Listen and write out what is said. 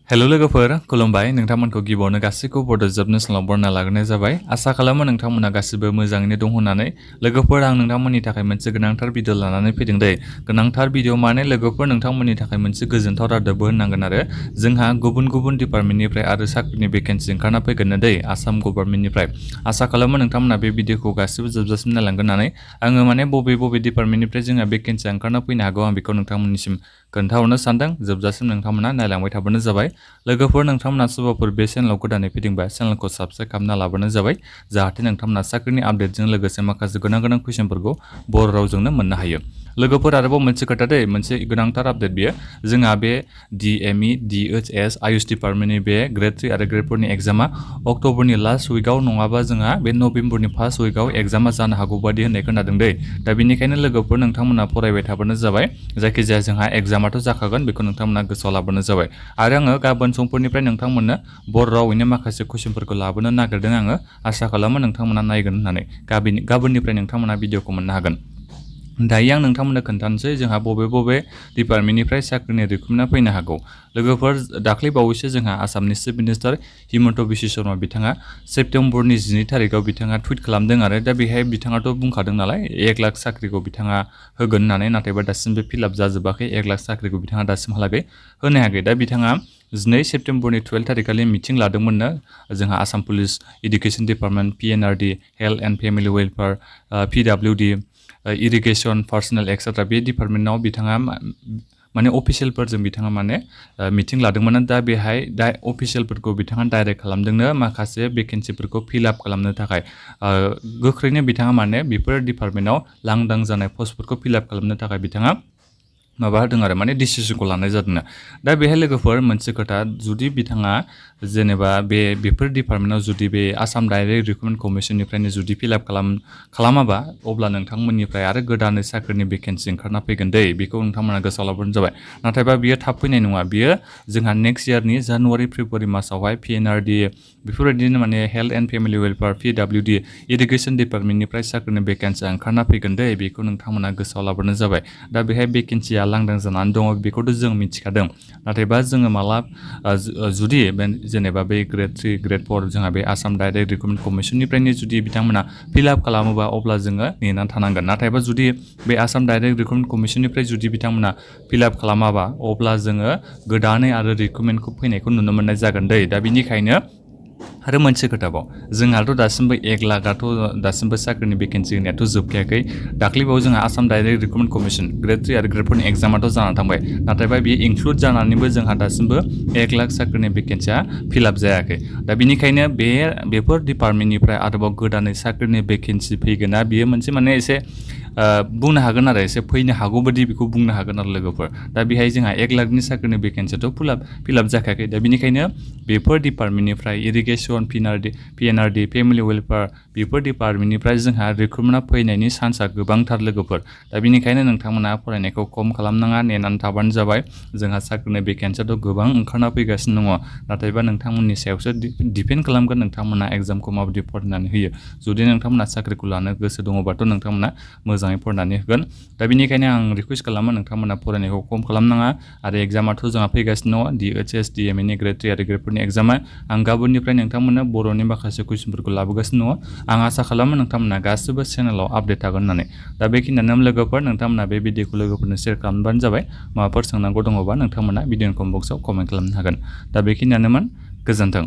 हेल' लोगोफोर खुलुमबाय नोंथांमोनखौ गिबियावनो गासैखौबो बड' जब नेसनेलाव बरना लाग्रोनाय जाबाय। आसा खालामो नोंथांमोना गासिबो मोजाङैनो दं होननानै। लोगोफोर आं नोंथांमोननि थाखाय मोनसे गोनांथार भिडिअ लानानै फैदों दै। गोनांथार भिडिअ माने लोगोफोर नोंथांमोननि थाखाय मोनसे गोजोनथाव रादाबबो होननांगोन आरो जोंहा गुबुन गुबुन डिपार्टमेन्टनिफ्राय आरो साख्रिनि भेकेन्सि ओंखारना फैगोन दै आसाम गभर्नमेन्टनिफ्राय। आसा खालामो नोंथांमोना बे भिडिअखौ गासिबो जोबजासिम नायलांगोन होननानै। आङो माने बबे डिपार्टमेन्टनिफ्राय जोंहा भेकेन्सि ओंखारना फैनो हागौ आं बेखौ नोंथांमोननिसिम खोन्थाहरनो सानदों। जोबजासिम नोंथांमोना नायलांबाय थाबानो जाबाय। लोगोफोर नोंथांमोना सोरबाफोर बे चेनेलाव गोदानै फैदोंबा चेनेलखौ साबस्क्राइब खालामना लाबानो जाबाय जाहाथे नोंथांमोना साख्रिनि आपडेटजों लोगोसे माखासे गोनां कुइसनफोरखौ बर' रावजोंनो मोननो हायो। लोगोफोर आरोबाव मोनसे खोथा दै मोनसे गोनांथार आपडेट बियो जोंहा बे DME DHS आयुष डिपार्टमेन्टनि बे ग्रेड 3 आरो ग्रेड 4 नि एग्जामा अक्ट'बरनि लास्ट उइकआव नङाबा जोंहा बे नभेम्बरनि फार्स्ट उइकआव एग्जामा जानो हागौ बादि होननाय खोनादों दै। दा बेनिखायनो लोगोफोर नोंथांमोना फरायबाय थाबानो जाबाय। जायखिजाया जोंहा एग्जामाथ' जाखागोन बेखौ नोंथांमोना गोसोआव लाबानो जाबाय। आरो आङो गाबोन समफोरनिफ्राय नोंथांमोननो बर' रावैनो माखासे कुइसनफोरखौ लाबोनो नागिरदों आङो। आसा खालामो नोंथांमोना नायगोन होननानै। गाबोननिफ्राय नोंथांमोना भिडिअखौ मोननो हागोन। दायो आं नोंथांमोननो खोन्थानोसै जोंहा बबे डिपार्टमेन्टनिफ्राय साख्रिनि रिक्रुटमेन्टआ फैनो हागौ। लोगोफोर दाख्लै बावैसो जोंहा आसामनि चिफ मिनिस्टार हिमन्त बिश्व शर्मा बिथाङा सेप्तेम्बरनि 12 थारिखआव बिथाङा टुइट खालामदों आरो दा बेहाय बिथाङाथ' बुंखादों नालाय 1 लाख साख्रिखौ बिथाङा होगोन होननानै नाथायबा दासिमबो फिलआप जाजोबाखै 1 लाख साख्रिखौ बिथाङा दासिमहालागै होनो हायाखै। दा बिथाङा 2 सेप्तेम्बरनि 12 थारिखखालि मिटिं लादोंमोननो जोंहा Assam police education department PNRD health and family welfare PWD irrigation personal etcetera बे डिपार्टमेन्टआव बिथाङा माने अफिसियेलफोरजों बिथाङा माने मिटिं लादोंमोन। दा बेहाय अफिसियेलफोरखौ बिथाङा डाइरेक्ट खालामदोंनो माखासे भेकेन्सिफोरखौ फिलआप खालामनो थाखाय गोख्रैनो बिथाङा माने बेफोर डिपार्टमेन्टआव लांदां जानाय पस्टफोरखौ फिलआप खालामनो थाखाय बिथाङा माबा होदों आरो माने डिसिसनखौ लानाय जादों। दा बेहाय लोगोफोर मोनसे खोथा जुदि बिथाङा जेनेबा बेफोर डिपार्टमेन्टआव जुदि बे आसाम डाइरेक्ट रिक्रुटमेन्ट कमिसननिफ्रायनो जुदि फिलआप खालामाबा अब्ला नोंथांमोननिफ्राय आरो गोदानै साख्रिनि भेकेन्सि ओंखारना फैगोन दै बेखौ नोंथांमोना गोसोआव लाबानो जाबाय। नाथायबा बियो थाब फैनाय नङा बियो जोंहा नेक्स्ट इयारनि जानुवारि फेब्रुवारि मासावहाय PNRD बेफोरबायदिनो माने health and family welfare PWD irrigation डिपार्टमेन्टनिफ्राय साख्रिनि भेकेन्सिया ओंखारना फैगोन दै बेखौ नोंथांमोना गोसोआव लाबानो जाबाय। दा बेहाय भेकेन्सिया लांदां जानानै दङ बेखौथ' जों मिथिखादों। नाथायबा जोङो माला जुदि जेनेबा बे ग्रेड 3 ग्रेड 4 जोंहा बे आसाम डाइरेक्ट रिक्रुटमेन्ट कमिसननिफ्रायनो जुदि बिथांमोना फिलआप खालामोबा अब्ला जोङो नेनानै थानांगोन। नाथायबा जुदि बे आसाम डाइरेक्ट रिक्रुटमेन्ट कमिसननिफ्राय जुदि बिथांमोना फिलआप खालामाबा अब्ला जोङो गोदानै आरो रिक्रुटमेन्टखौ फैनायखौ नुनो मोननाय जागोन दै। दा बेनिखायनो आरो मोनसे खोथाबाव जोंहाथ' दासिमबो 1 लाखआथ' दासिमबो साख्रिनि भेकेन्सि होनायाथ' जोबखायाखै। दाख्लैबाव जोंहा Assam direct recruitment commission grade 3 आरो ग्रेड 4 नि एग्जामाथ' जानानै थांबाय। नाथायबा बेयो इनक्लुड जानानैबो जोंहा दासिमबो 1 लाख साख्रिनि भेकेन्सिया फिलआप जायाखै। दा बेनिखायनो बेफोर डिपार्टमेन्टनिफ्राय आरोबाव गोदानै साख्रिनि भेकेन्सि फैगोना बियो मोनसे माने एसे बुंनो हागोन आरो एसे फैनो हागौ बायदि बेखौ बुंनो हागोन आरो लोगोफोर। दा बेहाय जोंहा 1 लाखनि साख्रिनि भेकेन्सियाथ' फिलआप जाखायाखै। दा बेनिखायनो बेफोर डिपार्टमेन्टनिफ्राय इरिगेसन PNRD फेमिलि वेलफेयार बेफोर डिपार्टमेन्टनिफ्राय जोंहा रिक्रुटमेन्टआ फैनायनि चान्सआ गोबांथार लोगोफोर। दा बेनिखायनो नोंथांमोना फरायनायखौ खम खालामनाङा नेनानै थाबानो जाबाय। जोंहा साख्रिनि भेकेन्सियाथ' गोबां ओंखारना फैगासिनो दङ। नाथायबा नोंथांमोननि सायावसो डिपेन्ड खालामगोन नोंथांमोना एग्जामखौ माबायदि फरायनानै होयो। जुदि नोंथांमोना साख्रिखौ लानो गोसो दङबाथ' नोंथांमोना मोजाङै फरायनानै होगोन। दा बेनिखायनो आं रिकुवेस्ट खालामो नोंथांमोना फरायनायखौ खम खालामनाङा। आरो एग्जामाथ' जोंहा फैगासिनो दङ DHS DME नि ग्रेड 3 आरो ग्रेड 4 नि एग्जामा। आं गाबोननिफ्राय नोंथांमोननो बर'नि माखासे कुइसनफोरखौ लाबोगासिनो दङ। आं आसा खालामो नोंथांमोना गासिबो चेनेलाव आपडेट थागोन होननानै। दा बेखिनियानो लोगोफोर नोंथांमोना बे भिडिअखौ लोगोफोरनो शेयार खालामबानो जाबाय। माबाफोर सोंनांगौ दङबा नोंथांमोना भिडिअ कमेन्ट बक्सआव कमेन्ट खालामनो हागोन। दा बेखिनियानोमोन गोजोन्थों।